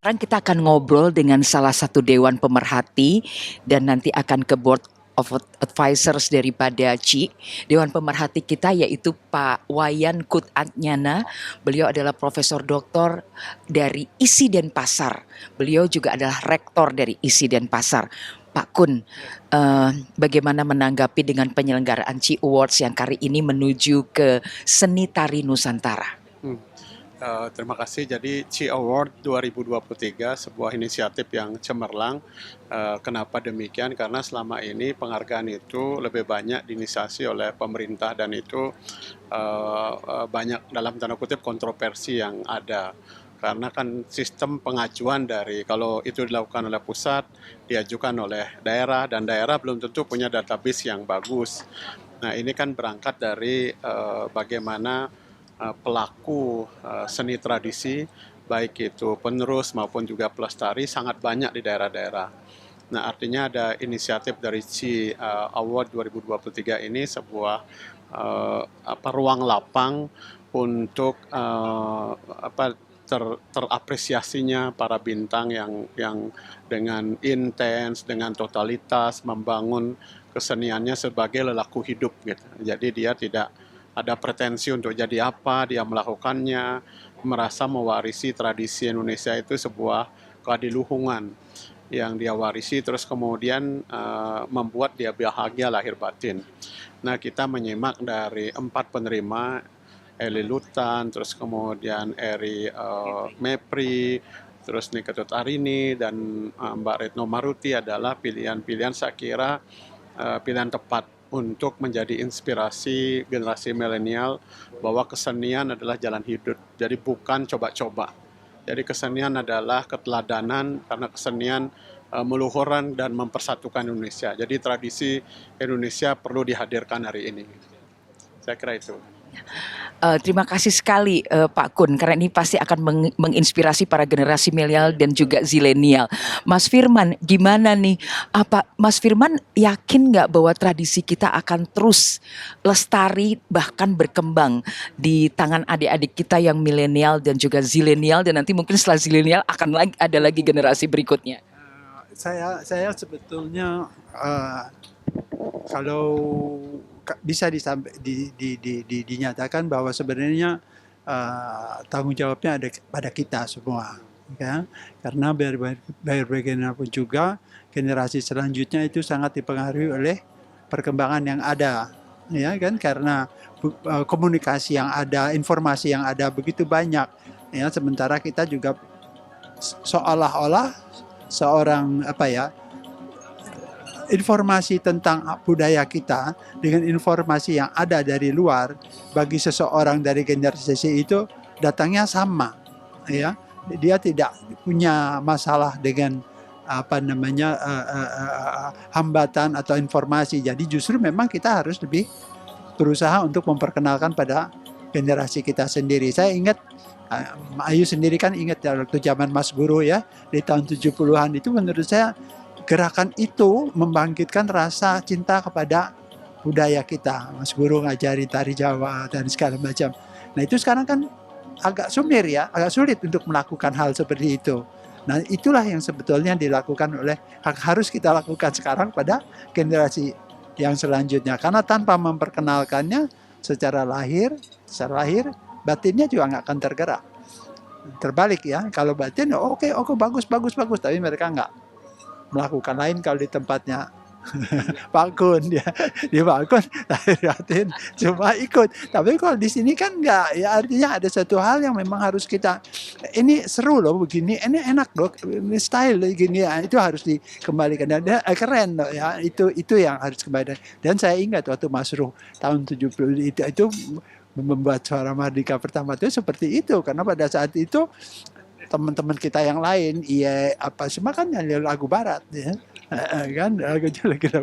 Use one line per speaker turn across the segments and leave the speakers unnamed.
Sekarang kita akan ngobrol dengan salah satu dewan pemerhati dan nanti akan ke board of advisors daripada CI. Dewan pemerhati kita yaitu Pak Wayan Kutantnyana. Beliau adalah profesor doktor dari ISI Denpasar. Beliau juga adalah rektor dari ISI Denpasar. Pak Kun, bagaimana menanggapi dengan penyelenggaraan CI Awards yang kali ini menuju ke Seni Tari Nusantara?
Terima kasih. Jadi CI Award 2023 sebuah inisiatif yang cemerlang. Kenapa demikian? Karena selama ini penghargaan itu lebih banyak diinisiasi oleh pemerintah dan itu banyak dalam tanda kutip kontroversi yang ada. Karena kan sistem pengajuan dari kalau itu dilakukan oleh pusat, diajukan oleh daerah dan daerah belum tentu punya database yang bagus. Nah ini kan berangkat dari bagaimana pelaku seni tradisi, baik itu penerus maupun juga pelestari sangat banyak di daerah-daerah. Nah artinya ada inisiatif dari CI Award 2023 ini sebuah ruang lapang untuk terapresiasinya para bintang yang dengan intens, dengan totalitas membangun keseniannya sebagai lelaku hidup gitu. Jadi dia tidak ada pretensi untuk jadi apa, dia melakukannya, merasa mewarisi tradisi Indonesia itu sebuah keadiluhungan yang dia warisi, terus kemudian membuat dia bahagia lahir batin. Nah kita menyimak dari 4 penerima, Eli Lutan, terus kemudian Eri Mepri, terus Niketut Arini, dan Mbak Retno Maruti adalah pilihan-pilihan saya kira pilihan tepat untuk menjadi inspirasi generasi milenial bahwa kesenian adalah jalan hidup. Jadi bukan coba-coba. Jadi kesenian adalah keteladanan karena kesenian meluhuran dan mempersatukan Indonesia. Jadi tradisi Indonesia perlu dihadirkan hari ini. Saya kira itu.
Terima kasih sekali Pak Kun, karena ini pasti akan menginspirasi para generasi milenial dan juga zilenial. Mas Firman, gimana nih? Apa Mas Firman yakin nggak bahwa tradisi kita akan terus lestari bahkan berkembang di tangan adik-adik kita yang milenial dan juga zilenial, dan nanti mungkin setelah zilenial akan ada lagi generasi berikutnya?
Saya sebetulnya kalau bisa dinyatakan bahwa sebenarnya tanggung jawabnya ada pada kita semua, ya. Karena biar bagaimanapun juga generasi selanjutnya itu sangat dipengaruhi oleh perkembangan yang ada, ya kan? Karena komunikasi yang ada, informasi yang ada begitu banyak, ya. Sementara kita juga seolah-olah seorang informasi tentang budaya kita dengan informasi yang ada dari luar bagi seseorang dari generasi itu datangnya sama, ya. Dia tidak punya masalah dengan hambatan atau informasi. Jadi justru memang kita harus lebih berusaha untuk memperkenalkan pada generasi kita sendiri. Saya ingat Ayu sendiri kan ingat ya, waktu zaman Mas Guru ya di tahun 70-an itu, menurut saya gerakan itu membangkitkan rasa cinta kepada budaya kita. Mas Guru ngajari tari Jawa dan segala macam. Nah itu sekarang kan agak sumir ya, agak sulit untuk melakukan hal seperti itu. Nah itulah yang sebetulnya dilakukan harus kita lakukan sekarang pada generasi yang selanjutnya. Karena tanpa memperkenalkannya secara lahir, batinnya juga nggak akan tergerak. Terbalik ya, kalau batin oke, bagus, tapi mereka nggak melakukan. Lain kalau di tempatnya Pak Kun, dia Pak Kun lahir cuma ikut. Tapi kalau di sini kan enggak, ya artinya ada satu hal yang memang harus kita, ini seru loh begini, ini enak loh, ini style gini ya, itu harus dikembalikan dan keren loh ya, itu yang harus kembali. Dan saya ingat waktu Mas Ruh tahun 70 itu membuat Suara Mardika pertama itu seperti itu, karena pada saat itu teman-teman kita yang lain, semua kan nyanyi lagu barat ya, kan lagu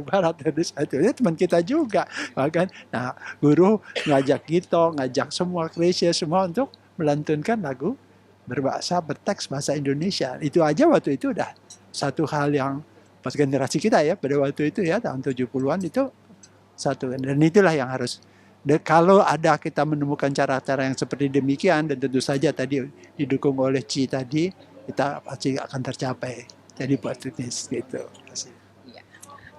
barat, dari satu ya teman kita juga, bahkan nah guru ngajak kita, ngajak semua Krisya semua untuk melantunkan lagu berteks bahasa Indonesia. Itu aja waktu itu udah satu hal yang pas generasi kita ya pada waktu itu ya tahun 70-an itu satu, dan itulah yang harus Kalau ada kita menemukan cara-cara yang seperti demikian, dan tentu saja tadi didukung oleh Ci tadi, kita pasti akan tercapai. Jadi optimis gitu.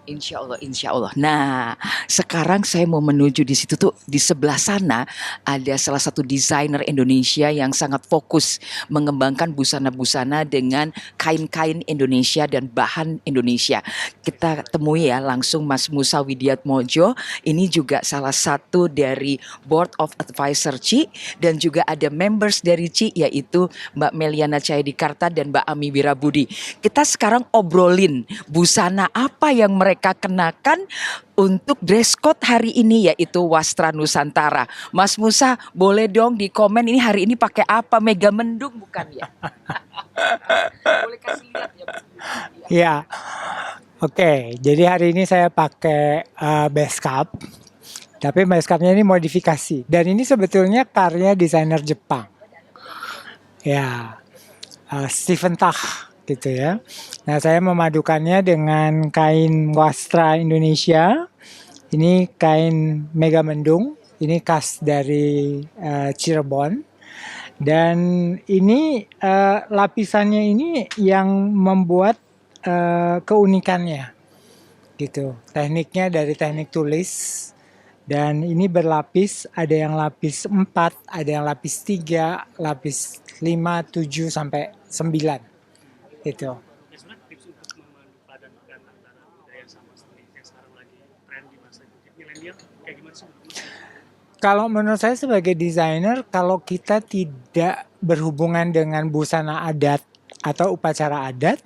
Insya Allah, insya Allah. Nah, sekarang saya mau menuju di situ tuh, di sebelah sana ada salah satu desainer Indonesia yang sangat fokus mengembangkan busana-busana dengan kain-kain Indonesia dan bahan Indonesia. Kita temui ya langsung Mas Musa Widiatmojo. Ini juga salah satu dari Board of Advisor CI, dan juga ada members dari CI yaitu Mbak Meliana Cahyadikarta dan Mbak Ami Wirabudi. Kita sekarang obrolin busana apa yang mereka kenakan untuk dress code hari ini, yaitu Wastra Nusantara. Mas Musa, boleh dong di komen ini hari ini pakai apa? Mega mendung bukan ya? Boleh kasih lihat ya.
Ya, oke. Jadi hari ini saya pakai base cap, tapi base capnya ini modifikasi. Dan ini sebetulnya karya desainer Jepang. Ya, Stephen Tah gitu ya. Nah, saya memadukannya dengan kain wastra Indonesia. Ini kain mega mendung. Ini khas dari Cirebon. Dan ini lapisannya ini yang membuat keunikannya gitu. Tekniknya dari teknik tulis, dan ini berlapis, ada yang lapis 4, ada yang lapis 3, lapis 5, 7 sampai 9 gitu.
Sebenarnya tips untuk memadupadankan antara budaya sama seni yang sekarang lagi tren di masa milenial kayak gimana sih?
Kalau menurut saya sebagai desainer, kalau kita tidak berhubungan dengan busana adat atau upacara adat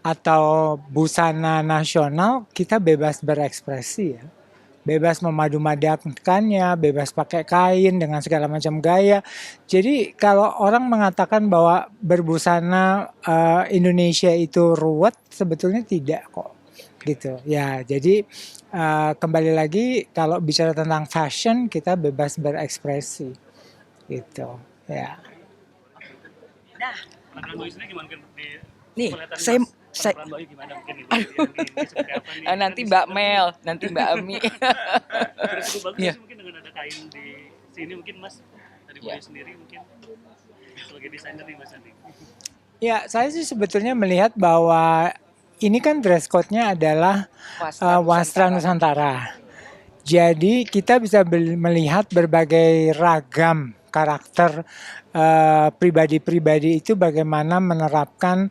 atau busana nasional, kita bebas berekspresi ya. Bebas memadu-madakannya, bebas pakai kain dengan segala macam gaya. Jadi kalau orang mengatakan bahwa berbusana Indonesia itu ruwet, sebetulnya tidak kok. Gitu ya. Jadi kembali lagi kalau bicara tentang fashion, kita bebas berekspresi. Gitu ya.
Nah,
Penampilan Mbak sendiri gimana mungkin di
nih,
penglihatan
saya
penampilan Mbak gimana mungkin ini? Ini seperti apa nih?
nanti Mbak Mel, nanti Mbak Ami.
Terus cukup bagus
Iya.
sih mungkin dengan ada kain di sini mungkin Mas dari
Iya.
Mbak sendiri mungkin sebagai desainer nih Mas Andi.
Ya, saya sih sebetulnya melihat bahwa ini kan dress code-nya adalah Wastra Nusantara. Jadi kita bisa melihat berbagai ragam karakter pribadi-pribadi itu bagaimana menerapkan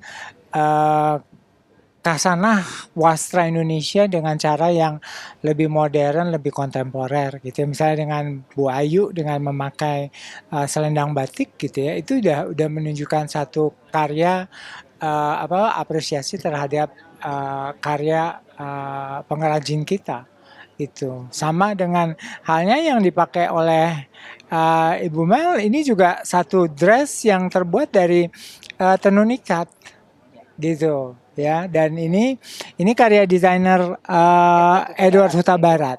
kasanah wastra Indonesia dengan cara yang lebih modern, lebih kontemporer gitu. Misalnya dengan Bu Ayu dengan memakai selendang batik gitu ya, itu udah menunjukkan satu karya apresiasi terhadap karya pengrajin kita. Itu sama dengan halnya yang dipakai oleh Ibu Mel, ini juga satu dress yang terbuat dari tenun ikat gitu ya, dan ini karya desainer Edward Huta Barat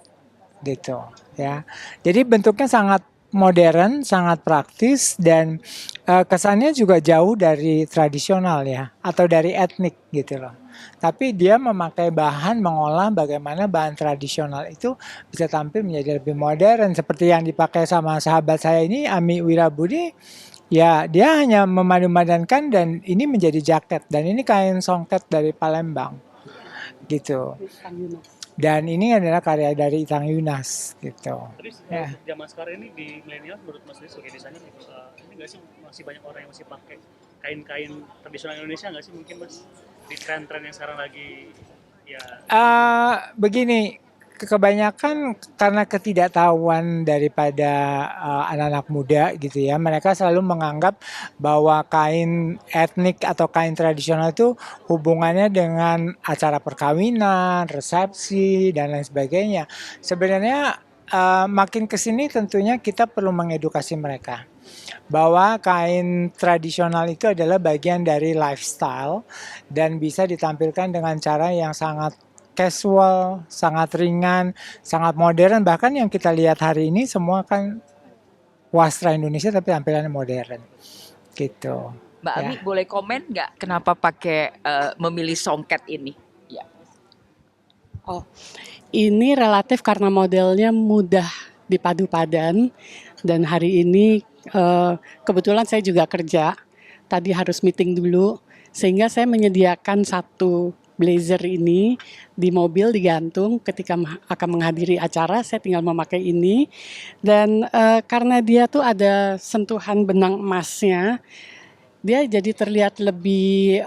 gitu ya. Jadi bentuknya sangat modern, sangat praktis, dan kesannya juga jauh dari tradisional ya, atau dari etnik gitu loh. Tapi dia memakai bahan, mengolah bagaimana bahan tradisional itu bisa tampil menjadi lebih modern, seperti yang dipakai sama sahabat saya ini, Ami Wirabudi. Ya, dia hanya memadu-madankan, dan ini menjadi jaket, dan ini kain songket dari Palembang gitu. Dan ini adalah karya dari Itang Yunas gitu.
Tapi
Ya.
zaman sekarang ini di milenial menurut Mas Andi sebagai desainer ini nggak sih masih banyak orang yang masih pakai kain-kain tradisional Indonesia nggak sih mungkin Mas di tren-tren yang sekarang lagi ya
Begini, kebanyakan karena ketidaktahuan daripada anak-anak muda gitu ya, mereka selalu menganggap bahwa kain etnik atau kain tradisional itu hubungannya dengan acara perkawinan, resepsi, dan lain sebagainya. Sebenarnya makin kesini tentunya kita perlu mengedukasi mereka bahwa kain tradisional itu adalah bagian dari lifestyle dan bisa ditampilkan dengan cara yang sangat casual, sangat ringan, sangat modern. Bahkan yang kita lihat hari ini semua kan wastra Indonesia tapi tampilannya modern gitu.
Mbak
Ya.
Ami boleh komen nggak kenapa pakai memilih songket ini? Ya.
Oh, ini relatif karena modelnya mudah di Padu Padan, dan hari ini kebetulan saya juga kerja, tadi harus meeting dulu, sehingga saya menyediakan satu blazer ini di mobil digantung ketika akan menghadiri acara, saya tinggal memakai ini, dan karena dia tuh ada sentuhan benang emasnya, dia jadi terlihat lebih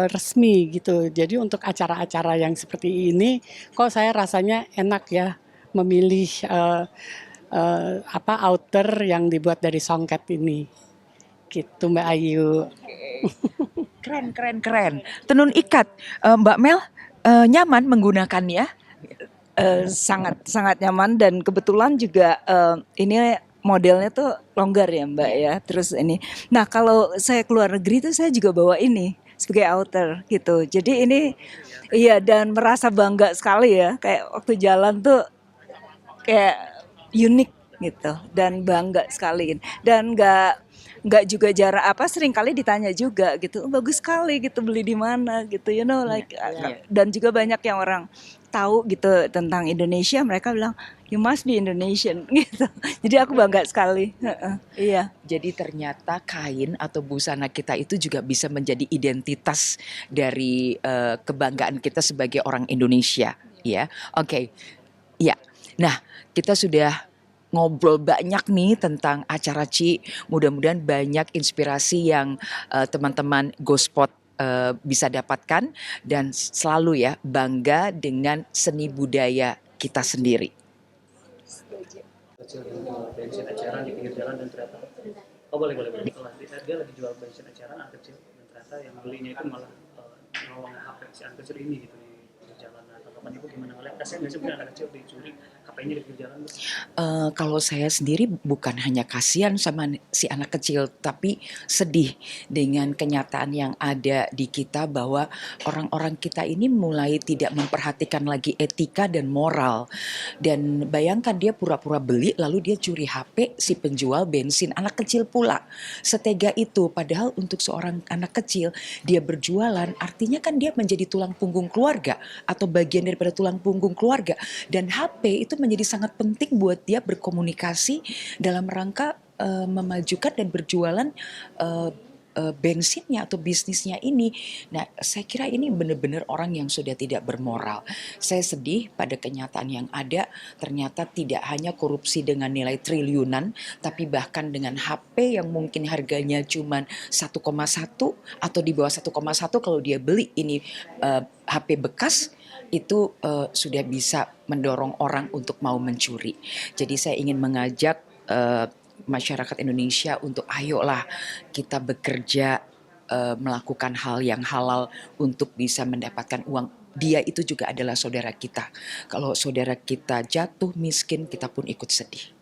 resmi gitu. Jadi untuk acara-acara yang seperti ini, kok saya rasanya enak ya memilih outer yang dibuat dari songket ini. Gitu Mbak Ayu.
Keren, keren, keren. Tenun ikat, Mbak Mel nyaman menggunakannya?
Sangat sangat nyaman dan kebetulan juga ini modelnya tuh longgar ya Mbak ya. Terus ini, nah kalau saya keluar negeri tuh saya juga bawa ini sebagai outer gitu. Jadi ini iya dan merasa bangga sekali ya. Kayak waktu jalan tuh kayak unik gitu dan bangga sekali dan nggak juga jarak apa sering kali ditanya juga gitu, "Oh, bagus sekali gitu beli di mana gitu like dan juga banyak yang orang tahu gitu tentang Indonesia, mereka bilang you must be Indonesian gitu, jadi aku bangga sekali. Iya.
Jadi ternyata kain atau busana kita itu juga bisa menjadi identitas dari kebanggaan kita sebagai orang Indonesia, ya. Oke. Ya. Nah, kita sudah ngobrol banyak nih tentang acara Ci. Mudah-mudahan banyak inspirasi yang teman-teman Gospot bisa dapatkan dan selalu ya bangga dengan seni budaya kita sendiri.
Kecil yang jual bensin eceran di pinggir jalan dan ternyata oh boleh dia lagi jual bensin eceran anak kecil dan ternyata yang belinya itu malah nolong HP si anak kecil ini gitu di jalan. Atau kapan ibu gimana ngeliat kasihan nggak sih punya anak kecil dicuri HP-nya di pinggir jalan?
Kalau saya sendiri bukan hanya kasihan sama si anak kecil, tapi sedih dengan kenyataan yang ada di kita bahwa orang-orang kita ini mulai tidak memperhatikan lagi etika dan moral. Dan bayangkan dia pura-pura beli lalu dia curi HP si penjual bensin, anak kecil pula. Setega itu, padahal untuk seorang anak kecil dia berjualan artinya kan dia menjadi tulang punggung keluarga atau bagian daripada tulang punggung keluarga. Dan HP itu menjadi sangat penting buat dia berkomunikasi dalam rangka memajukan dan berjualan bensinnya atau bisnisnya ini. Nah, saya kira ini benar-benar orang yang sudah tidak bermoral. Saya sedih pada kenyataan yang ada, ternyata tidak hanya korupsi dengan nilai triliunan, tapi bahkan dengan HP yang mungkin harganya cuma 1,1 atau di bawah 1,1 kalau dia beli ini HP bekas, itu sudah bisa mendorong orang untuk mau mencuri. Jadi saya ingin mengajak masyarakat Indonesia untuk ayolah kita bekerja melakukan hal yang halal untuk bisa mendapatkan uang. Dia itu juga adalah saudara kita. Kalau saudara kita jatuh miskin, kita pun ikut sedih.